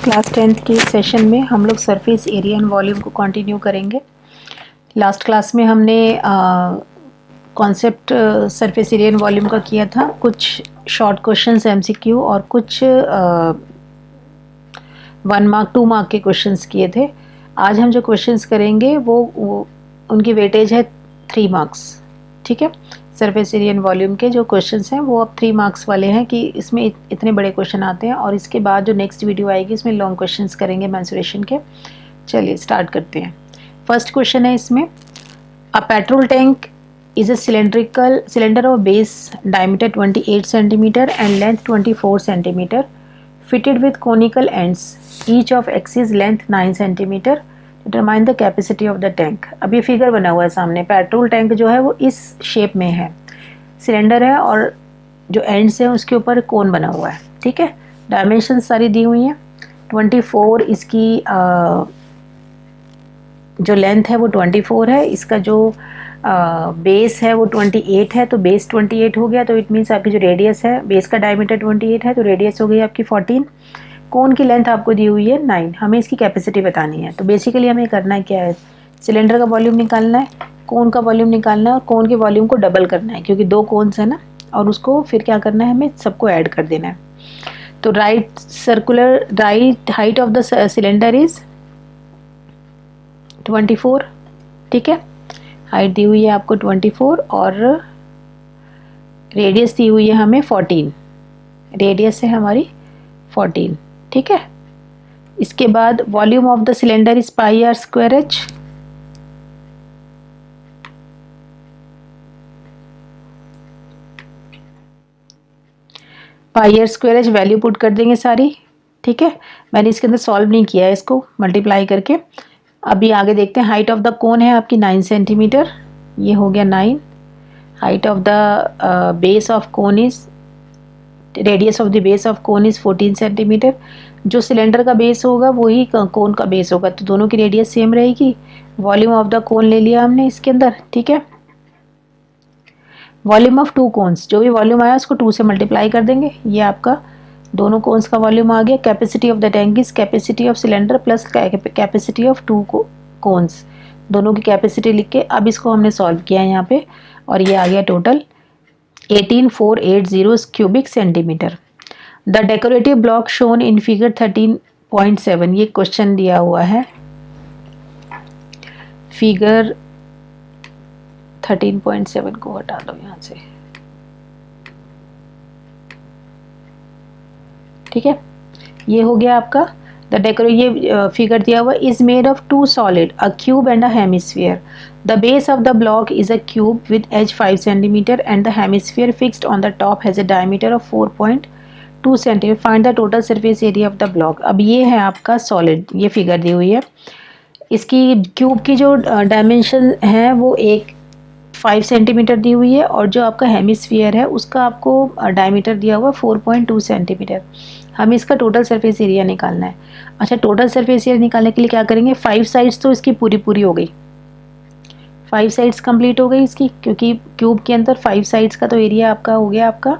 Class 10th के session में हम लोग सरफेस एरिया एंड वॉल्यूम को कंटिन्यू करेंगे। लास्ट क्लास में हमने concept surface area and volume का किया था, कुछ शॉर्ट क्वेश्चंस एमसीक्यू और कुछ 1 मार्क 2 मार्क के क्वेश्चंस किए थे। आज हम जो क्वेश्चंस करेंगे वो उनकी वेटेज है 3 मार्क्स। ठीक है, सरफेस एरिया एंड वॉल्यूम के जो क्वेश्चंस हैं वो अब 3 मार्क्स वाले हैं कि इसमें इतने बड़े क्वेश्चन आते हैं, और इसके बाद जो नेक्स्ट वीडियो आएगी इसमें लॉन्ग क्वेश्चंस करेंगे मेंसुरेशन के। चलिए स्टार्ट करते हैं। फर्स्ट क्वेश्चन है इसमें, a petrol tank is a cylinder of base diameter 28 centimetre and length 24 centimetre fitted with conical ends, each of axis length 9 centimetre. Determine the capacity of the tank. अब ये figure बना हुआ है सामने। Petrol tank जो है वो इस शेप में है, सिलेंडर है और जो एंड्स हैं उसके ऊपर कोन बना हुआ है। ठीक है, डायमेंशन सारी दी हुई हैं। 24 इसकी जो लेंथ है वो 24 है, इसका जो बेस है वो 28 है, तो बेस 28 हो गया, तो इट मीन्स आपकी जो रेडियस है, बेस का डायमीटर 28 है तो रेडियस हो गई आपकी 14। कोन की लेंथ आपको दी हुई है 9। हमें इसकी कैपेसिटी बतानी है। तो बेसिकली हमें करना है क्या है, सिलेंडर का वॉल्यूम निकालना है, कोन का वॉल्यूम निकालना है और कोन के वॉल्यूम को डबल करना है क्योंकि 2 कोन्स है ना, और उसको फिर क्या करना है, हमें सबको ऐड कर देना है। तो right height of the cylinder is 24। ठीक है, हाइट दी हुई है आपको 24 और रेडियस दी हुई है हमें 14। रेडियस है हमारी 14। ठीक है, इसके बाद volume of the cylinder is pi r square h. Pi r square h value put कर देंगे सारी। ठीक है, मैंने इसके अंदर सॉल्व नहीं किया है, इसको मल्टीप्लाई करके। अभी आगे देखते हैं। हाइट ऑफ द कोन है आपकी 9 सेंटीमीटर, ये हो गया 9। Height of the base of cone is, radius of the base of cone is 14 centimetre. जो सिलेंडर का बेस होगा वही कोन का बेस होगा, तो दोनों की रेडियस सेम रहेगी। वॉल्यूम ऑफ द कोन ले लिया हमने इसके अंदर। ठीक है, वॉल्यूम ऑफ 2 कोन्स, जो भी वॉल्यूम आया उसको 2 से मल्टीप्लाई कर देंगे। ये आपका दोनों कोन्स का वॉल्यूम आ गया। Capacity of the tank is capacity of cylinder plus capacity of 2 cones, दोनों की कैपेसिटी लिख के अब इसको हमने सॉल्व किया है यहाँ पे, और ये आ गया total 18480 cubic centimetre. The decorative block shown in figure 13.7, ये क्वेश्चन दिया हुआ है। फिगर 13.7 को हटा दो यहाँ से। ठीक है, ये हो गया आपका ये फिगर दिया हुआ is made of 2 solid, a cube and a hemisphere. The base of the block is a cube with edge 5 centimetre and the hemisphere fixed on the top has a diameter of 4.2 centimetre. Find the total surface area of the block. अब ये है आपका solid, ये figure दी हुई है। इसकी cube की जो डायमेंशन है वो 5 सेंटीमीटर दी हुई है, और जो आपका हेमिस्फीयर है उसका आपको डायमीटर दिया हुआ 4.2 सेंटीमीटर। हमें इसका टोटल सरफेस एरिया निकालना है। अच्छा, टोटल सरफेस एरिया निकालने के लिए क्या करेंगे, 5 साइड्स तो इसकी पूरी हो गई, 5 साइड्स कंप्लीट हो गई इसकी, क्योंकि क्यूब के अंदर 5 साइड्स का तो एरिया आपका हो गया आपका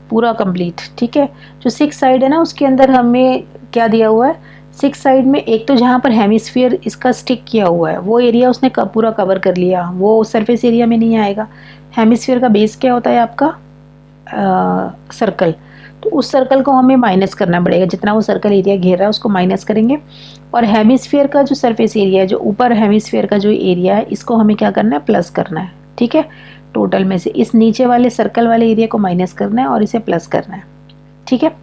पूरा कंप्लीट। ठीक है, जो 6 साइड है ना उसके अंदर हमें क्या दिया हुआ है, 6 साइड में एक तो जहाँ पर हेमिस्फीयर इसका स्टिक किया हुआ है वो एरिया उसने पूरा कवर कर लिया, वो सरफेस एरिया में नहीं आएगा। हेमिस्फीयर का बेस क्या होता है आपका, सर्कल, तो उस सर्कल को हमें माइनस करना पड़ेगा, जितना वो सर्कल एरिया घेर रहा है उसको माइनस करेंगे। और हेमिस्फीयर का जो सरफेस एरिया है, जो ऊपर हेमिस्फीयर का जो एरिया है, इसको हमें क्या करना है, प्लस करना है। ठीक है, टोटल में से इस नीचे वाले सर्कल वाले एरिया को माइनस करना है और इसे प्लस करना है। ठीक है,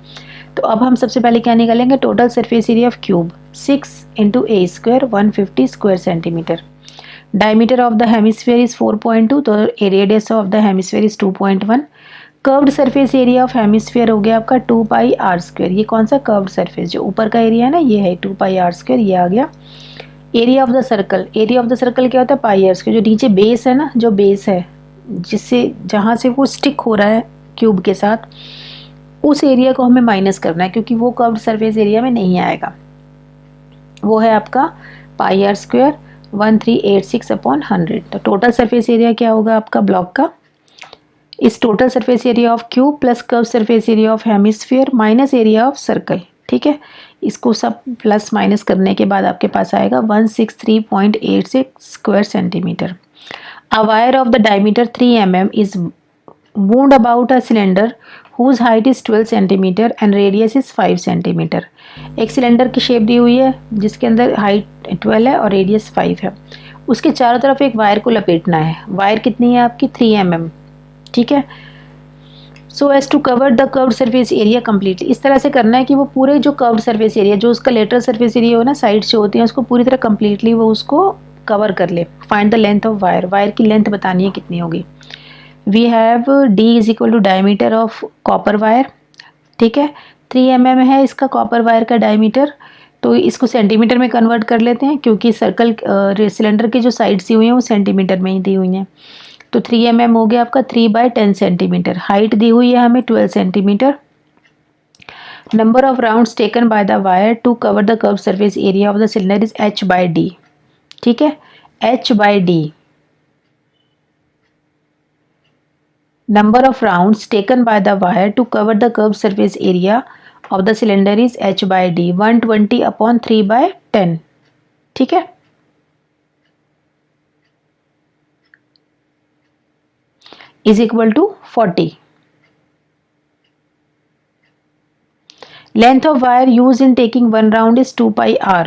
तो अब हम सबसे पहले क्या निकालेंगे, total surface area of cube 6 × a square 150 square centimetre. Diameter of the hemisphere is 4.2, तो radius of the hemisphere is 2.1। Curved surface area of hemisphere हो गया आपका 2 पाई आर स्क्वायर। ये कौन सा कर्व्ड सरफेस, जो ऊपर का एरिया है ना, ये है 2 पाई आर स्क्वायर, ये आ गया। Area of the circle, area of the circle क्या होता है, पाई आर स्क्वायर। जो नीचे बेस है ना, जो बेस है जिससे जहाँ से वो स्टिक हो रहा है क्यूब के साथ, उस एरिया को हमें माइनस करना है क्योंकि वो कर्व्ड सरफेस एरिया में नहीं आएगा। वो है आपका पाई आर स्क्वायर 1386/100। तो टोटल सरफेस एरिया क्या होगा आपका ब्लॉक का, इस total surface area of cube plus curve surface area of hemisphere minus area of circle. ठीक है, इसको सब प्लस माइनस करने के बाद आपके पास आएगा 163.86 square centimetre. A wire of the diameter 3 mm is wound about a cylinder whose height is 12 cm and radius is 5 cm। एक सिलेंडर की शेप दी हुई है जिसके अंदर हाइट 12 है और रेडियस 5 है। उसके चारों तरफ एक वायर को लपेटना है। वायर कितनी है आपकी 3 mm, ठीक है। So as to cover the curved surface area completely, इस तरह से करना है कि वो पूरे जो कर्व्ड सरफेस एरिया, जो उसका लेटरल सरफेस एरिया हो ना, साइड से होती है, उसको पूरी तरह कम्प्लीटली वो उसको कवर कर ले। Find the length of wire, wire की लेंथ बतानी है कितनी होगी। We have d is equal to diameter of copper wire, ठीक है। 3 mm है इसका कॉपर वायर का डायमीटर, तो इसको सेंटीमीटर में कन्वर्ट कर लेते हैं क्योंकि सर्कल सिलेंडर की जो साइड्स दी हुई हैं वो सेंटीमीटर में ही दी हुई हैं। तो 3 mm हो गया आपका 3/10 सेंटीमीटर। हाइट दी हुई है हमें 12 centimetre. Number of rounds taken by the wire to cover the curve surface area of the cylinder is h/d, ठीक है, h/d। Number of rounds taken by the wire to cover the curved surface area of the cylinder is h/d, 120/3/10, ठीक है। is equal to 40। Length of wire used in taking one round is 2πr।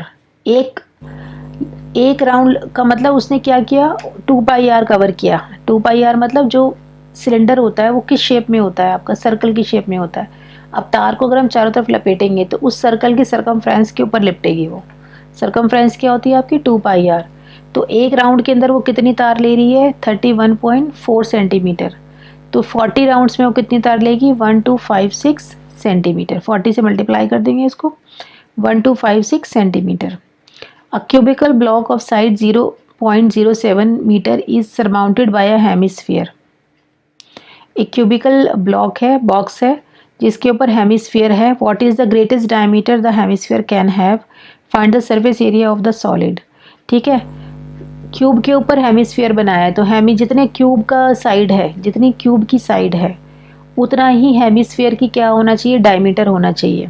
एक round का मतलब उसने क्या किया, 2πr cover किया। 2πr मतलब जो सिलेंडर होता है वो किस शेप में होता है आपका, सर्कल की शेप में होता है। अब तार को अगर हम चारों तरफ लपेटेंगे तो उस सर्कल की सरकमफ्रेंस के ऊपर लिपटेगी वो। सरकमफ्रेंस क्या होती है आपकी 2πr। तो एक राउंड के अंदर वो कितनी तार ले रही है 31.4 सेंटीमीटर। तो 40 राउंड्स में वो कितनी तार लेगी 1256 सेंटीमीटर। 40 से मल्टीप्लाई कर देंगे इसको, 1256 centimetre. A cubical block of side 0.07 metre is surmounted by a hemisphere. एक क्यूबिकल ब्लॉक है, बॉक्स है, जिसके ऊपर हेमिस्फीयर है। What is the greatest diameter the hemisphere can have, find the surface area of the solid, ठीक है। Cube के ऊपर हेमिस्फीयर बनाया है तो जितने क्यूब का साइड है, जितनी क्यूब की साइड है उतना ही हेमिस्फीयर की क्या होना चाहिए, डायमीटर होना चाहिए।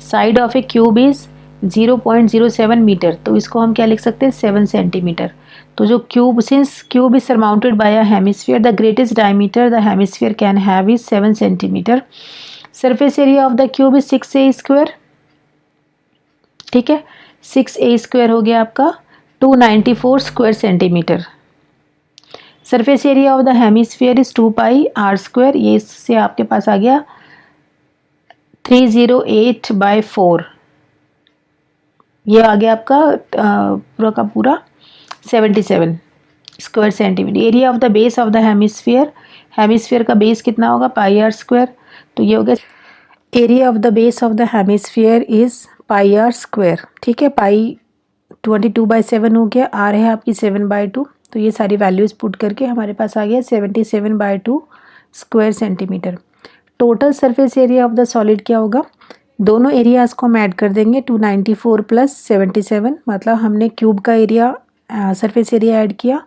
Side of a cube is 0.07 metre, तो इसको हम क्या लिख सकते हैं 7 सेंटीमीटर। तो जो cube, since cube is surmounted by a hemisphere, the greatest diameter the hemisphere can have is 7 centimetre. Surface area of the cube is 6a square, ठीक है। 6a स्क्वायर हो गया आपका 294 square centimetre. Surface area of the hemisphere is 2πr square, ये इससे आपके पास आ गया 308/4, ये आ गया आपका पूरा का पूरा 77 square centimetre. Area of the base of the hemisphere, hemisphere का बेस कितना होगा πr स्क्वायर, तो ये हो गया area of the base of the hemisphere is πr square, ठीक है। पाई 22/7 हो गया, r है आपकी 7/2, तो ये सारी वैल्यूज पुट करके हमारे पास आ गया 77/2 square centimetre. Total surface area of the solid क्या होगा, दोनों एरियाज को हम ऐड कर देंगे 294 + 77, मतलब हमने क्यूब का एरिया सरफेस एरिया ऐड किया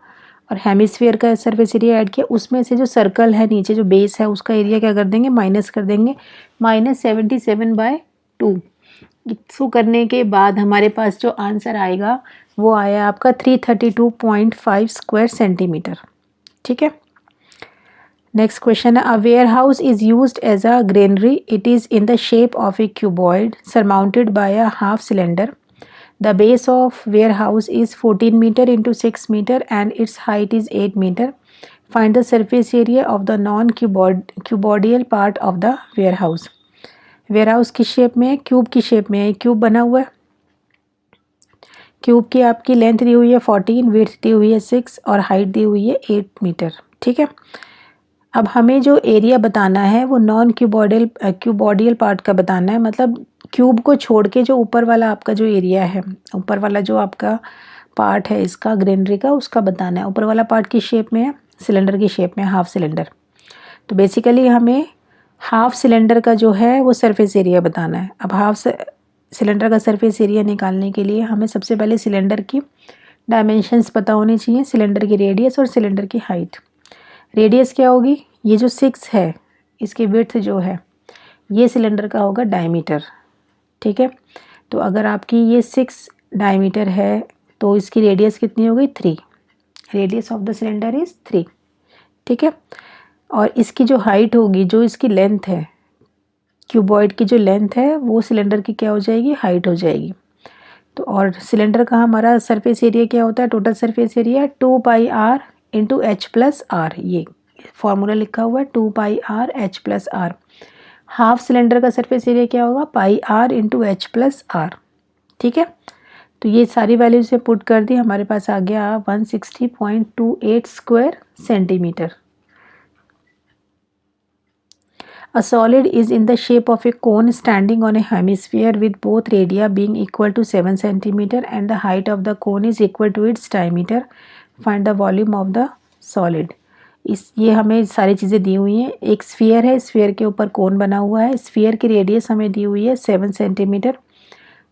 और हेमिस्फीयर का सरफेस एरिया ऐड किया। उसमें से जो सर्कल है नीचे जो बेस है उसका एरिया क्या कर देंगे, माइनस कर देंगे, -77/2। इसको करने के बाद हमारे पास जो आंसर आएगा वो आया आपका 332.5 स्क्वायर सेंटीमीटर, ठीक है। नेक्स्ट क्वेश्चन है, a warehouse is used as a granary, it is in the shape of a cuboid surmounted by a half cylinder. The base of warehouse is 14 meter into 6 meter and its height is 8 meter. Find the surface area of the non-cuboidal part of the warehouse. warehouse किस shape में है, cube की shape में है। Cube बना हुआ है, cube की आपकी लेंथ दी हुई है 14, विड्थ दी हुई है 6 और हाइट दी हुई है 8 मीटर, ठीक है। अब हमें जो एरिया बताना है वो नॉन क्यूबॉइडल पार्ट का बताना है, मतलब क्यूब को छोड़ के जो ऊपर वाला आपका जो एरिया है, ऊपर वाला जो आपका पार्ट है इसका ग्रेनरी का, उसका बताना है। ऊपर वाला पार्ट किस शेप में है, सिलेंडर की शेप में, हाफ सिलेंडर। तो बेसिकली हमें हाफ सिलेंडर का जो है वो सरफेस एरिया बताना है। अब हाफ सिलेंडर का सरफेस एरिया निकालने के लिए हमें सबसे पहले सिलेंडर की डायमेंशंस पता होनी चाहिए, सिलेंडर की रेडियस और सिलेंडर की हाइट। रेडियस क्या होगी, ये जो 6 है इसकी विड्थ जो है ये सिलेंडर का होगा डायमीटर, ठीक है। तो अगर आपकी ये 6 डायमीटर है तो इसकी रेडियस कितनी हो गई 3, radius of the cylinder is 3, ठीक है। और इसकी जो हाइट होगी, जो इसकी लेंथ है, क्यूबॉइड की जो लेंथ है वो सिलेंडर की क्या हो जाएगी, हाइट हो जाएगी। तो और सिलेंडर का हमारा सरफेस एरिया क्या होता है, total surface area 2 pi r into h plus r, ये फॉर्मूला लिखा हुआ है 2 pi r h plus r. Half cylinder का सरफेस एरिया क्या होगा, pi r into h plus r, ठीक है। तो ये सारी वैल्यू से पुट कर दी, हमारे पास आ गया 160.28 square centimetre. A solid is in the shape of a cone standing on a hemisphere with both radii being equal to 7 cm and the height of the cone is equal to its diameter. Find the volume of the solid. ये हमें सारी चीज़ें दी हुई हैं। एक sphere है, sphere के ऊपर कोन बना हुआ है, स्फीयर की रेडियस हमें दी हुई है 7 सेंटीमीटर।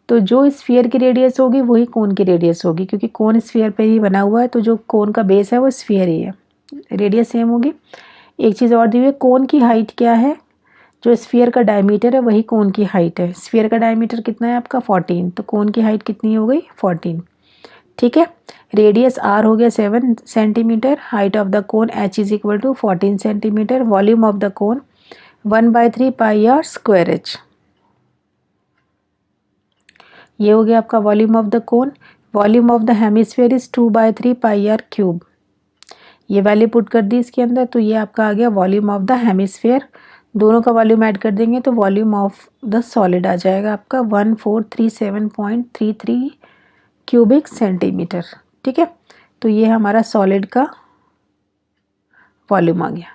तो जो स्फीयर की रेडियस होगी वही कोन की रेडियस होगी, क्योंकि कोन स्फीयर पे ही बना हुआ है, तो जो कोन का बेस है वो स्फीयर ही है, रेडियस सेम होगी। एक चीज़ और दी हुई है, कोन की हाइट क्या है, जो स्फीयर का डायमीटर है वही कोन की हाइट है। स्फीयर का डायमीटर कितना है आपका 14, तो कोन की हाइट कितनी हो गई 14, ठीक है। रेडियस आर हो गया 7 centimetre, height of the cone h is equal to 14 centimetre, volume of the cone 1/3 pi r square h. ये हो गया आपका volume of the cone. Volume of the hemisphere is 2/3 pi r cube. ये value put कर दी इसके अंदर, तो ये आपका आ गया वॉल्यूम ऑफ द हेमिस्फीयर। दोनों का वॉल्यूम ऐड कर देंगे तो वॉल्यूम ऑफ द सॉलिड आ जाएगा आपका 1437.33 क्यूबिक सेंटीमीटर, ठीक है। तो ये हमारा सॉलिड का वॉल्यूम आ गया।